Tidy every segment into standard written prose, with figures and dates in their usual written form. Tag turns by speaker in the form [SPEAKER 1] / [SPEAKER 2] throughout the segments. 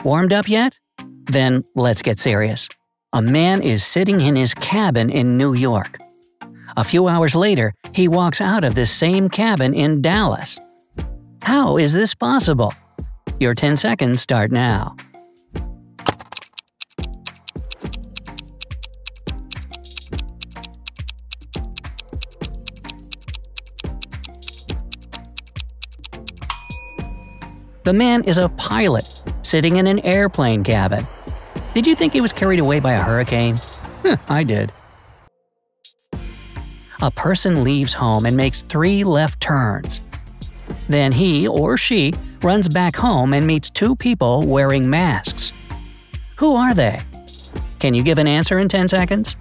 [SPEAKER 1] Warmed up yet? Then let's get serious. A man is sitting in his cabin in New York. A few hours later, he walks out of this same cabin in Dallas. How is this possible? Your 10 seconds start now. The man is a pilot, sitting in an airplane cabin. Did you think he was carried away by a hurricane? I did. A person leaves home and makes 3 left turns. Then he or she runs back home and meets 2 people wearing masks. Who are they? Can you give an answer in 10 seconds?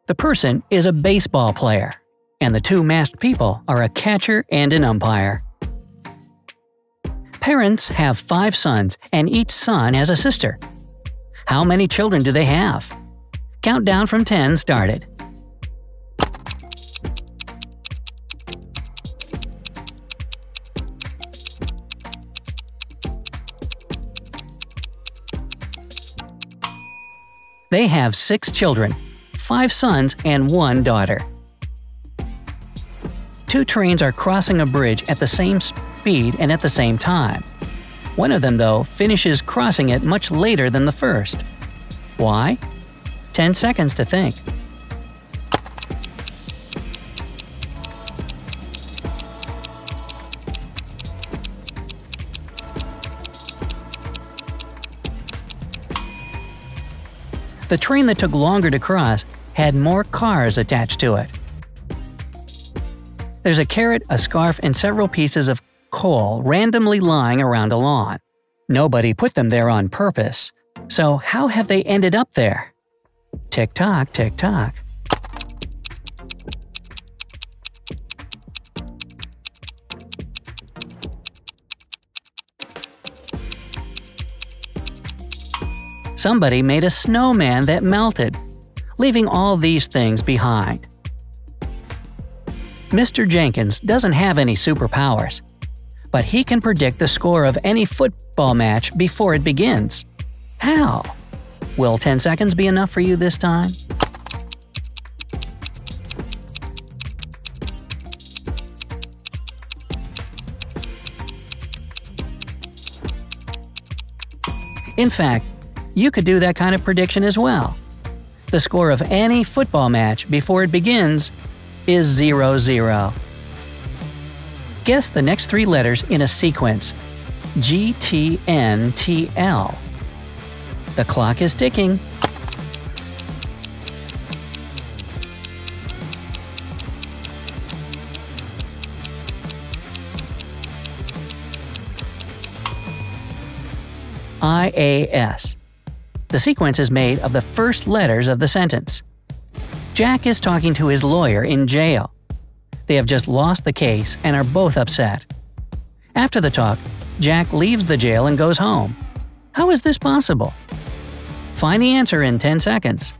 [SPEAKER 1] The person is a baseball player, and the 2 masked people are a catcher and an umpire. Parents have 5 sons, and each son has a sister. How many children do they have? Countdown from 10 started. They have 6 children. 5 sons and 1 daughter. 2 trains are crossing a bridge at the same speed and at the same time. One of them, though, finishes crossing it much later than the first. Why? 10 seconds to think. The train that took longer to cross had more cars attached to it. There's a carrot, a scarf, and several pieces of coal randomly lying around a lawn. Nobody put them there on purpose. So how have they ended up there? Tick-tock, tick-tock. Somebody made a snowman that melted, leaving all these things behind. Mr. Jenkins doesn't have any superpowers, but he can predict the score of any football match before it begins. How? Will 10 seconds be enough for you this time? In fact, you could do that kind of prediction as well. The score of any football match before it begins is 0-0. Guess the next 3 letters in a sequence: G-T-N-T-L. The clock is ticking. I-A-S. The sequence is made of the first letters of the sentence. Jack is talking to his lawyer in jail. They have just lost the case and are both upset. After the talk, Jack leaves the jail and goes home. How is this possible? Find the answer in 10 seconds.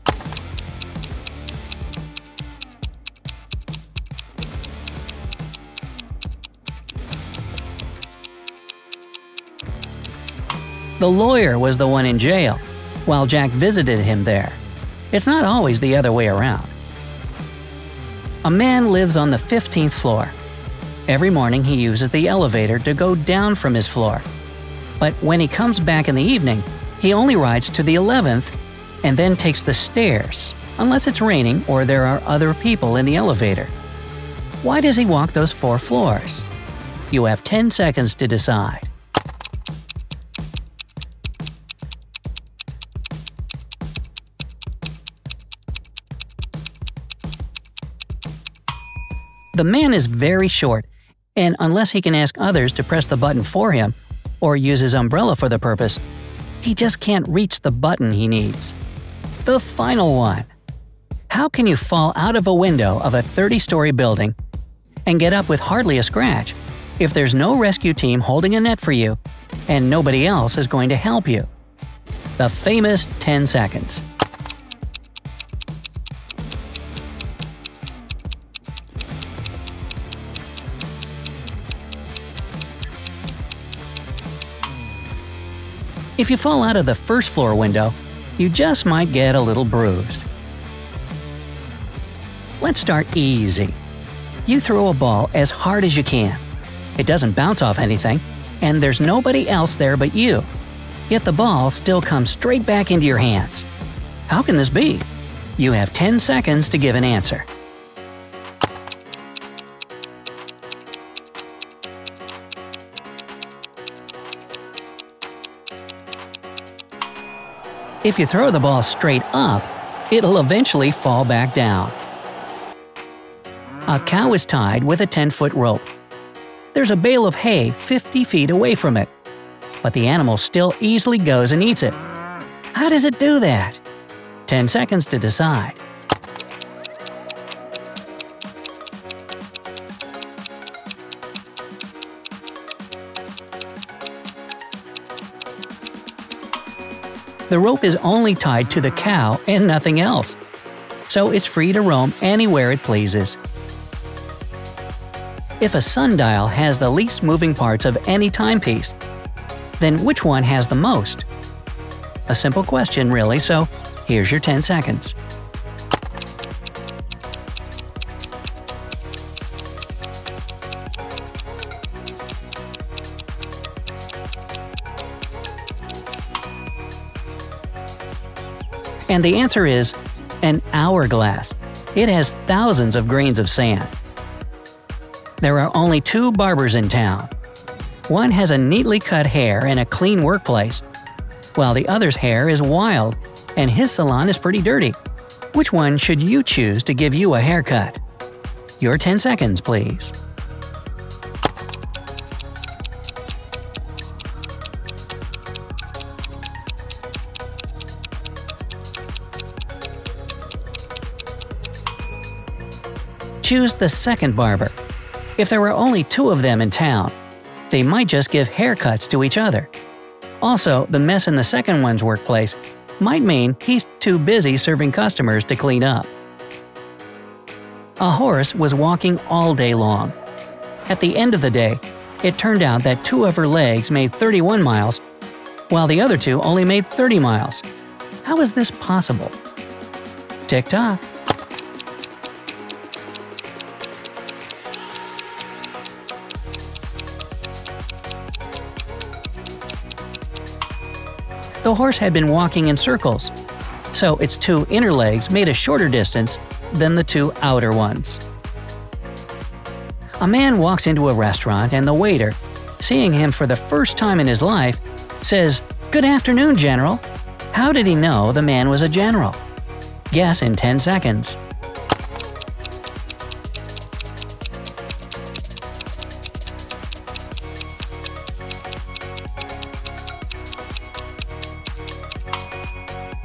[SPEAKER 1] The lawyer was the one in jail, while Jack visited him there. It's not always the other way around. A man lives on the 15th floor. Every morning he uses the elevator to go down from his floor. But when he comes back in the evening, he only rides to the 11th and then takes the stairs, unless it's raining or there are other people in the elevator. Why does he walk those 4 floors? You have 10 seconds to decide. The man is very short, and unless he can ask others to press the button for him, or use his umbrella for the purpose, he just can't reach the button he needs. The final one. How can you fall out of a window of a 30-story building and get up with hardly a scratch if there's no rescue team holding a net for you and nobody else is going to help you? The famous 10 seconds. If you fall out of the first floor window, you just might get a little bruised. Let's start easy. You throw a ball as hard as you can. It doesn't bounce off anything, and there's nobody else there but you. Yet the ball still comes straight back into your hands. How can this be? You have 10 seconds to give an answer. If you throw the ball straight up, it'll eventually fall back down. A cow is tied with a 10-foot rope. There's a bale of hay 50 feet away from it, but the animal still easily goes and eats it. How does it do that? 10 seconds to decide. The rope is only tied to the cow and nothing else, so it's free to roam anywhere it pleases. If a sundial has the least moving parts of any timepiece, then which one has the most? A simple question, really, so here's your 10 seconds. And the answer is an hourglass. It has thousands of grains of sand. There are only 2 barbers in town. One has a neatly cut hair and a clean workplace, while the other's hair is wild and his salon is pretty dirty. Which one should you choose to give you a haircut? Your 10 seconds, please. Choose the second barber. If there were only 2 of them in town, they might just give haircuts to each other. Also, the mess in the second one's workplace might mean he's too busy serving customers to clean up. A horse was walking all day long. At the end of the day, it turned out that 2 of her legs made 31 miles, while the other 2 only made 30 miles. How is this possible? Tick-tock. The horse had been walking in circles, so its 2 inner legs made a shorter distance than the 2 outer ones. A man walks into a restaurant and the waiter, seeing him for the first time in his life, says, "Good afternoon, General." How did he know the man was a general? Guess in 10 seconds.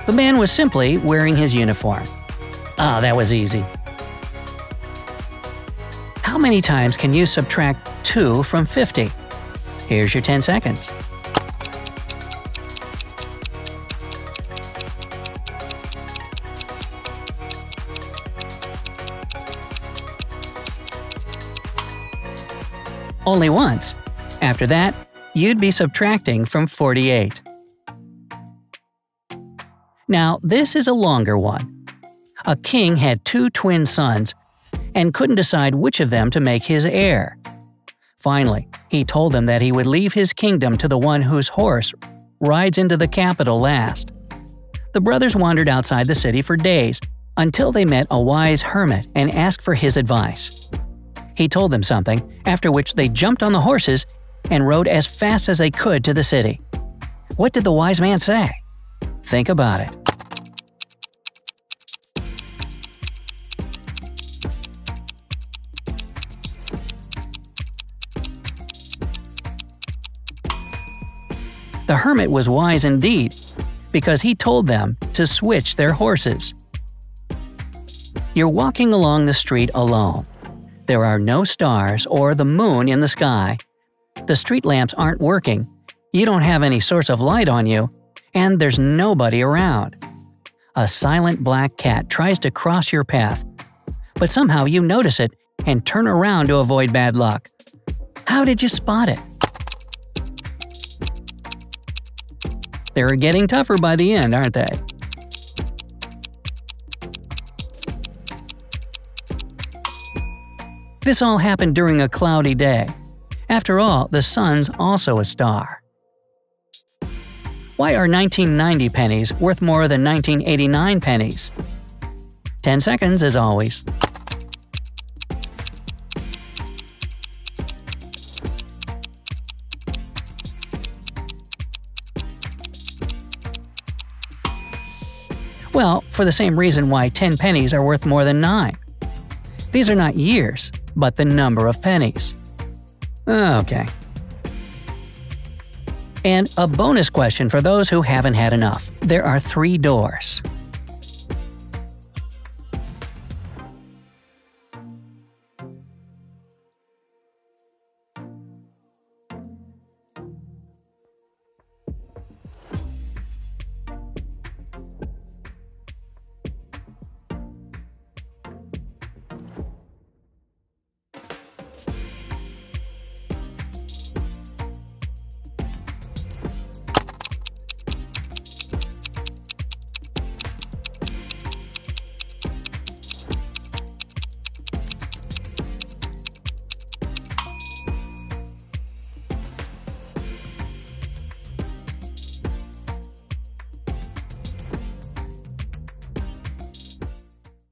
[SPEAKER 1] The man was simply wearing his uniform. Ah, that was easy. How many times can you subtract 2 from 50? Here's your 10 seconds. Only once. After that, you'd be subtracting from 48. Now, this is a longer one. A king had 2 twin sons and couldn't decide which of them to make his heir. Finally, he told them that he would leave his kingdom to the one whose horse rides into the capital last. The brothers wandered outside the city for days until they met a wise hermit and asked for his advice. He told them something, after which they jumped on the horses and rode as fast as they could to the city. What did the wise man say? Think about it. The hermit was wise indeed, because he told them to switch their horses. You're walking along the street alone. There are no stars or the moon in the sky. The street lamps aren't working, you don't have any source of light on you, and there's nobody around. A silent black cat tries to cross your path, but somehow you notice it and turn around to avoid bad luck. How did you spot it? They're getting tougher by the end, aren't they? This all happened during a cloudy day. After all, the sun's also a star. Why are 1990 pennies worth more than 1989 pennies? 10 seconds as always. Well, for the same reason why 10 pennies are worth more than 9. These are not years, but the number of pennies. Okay. And a bonus question for those who haven't had enough. There are 3 doors.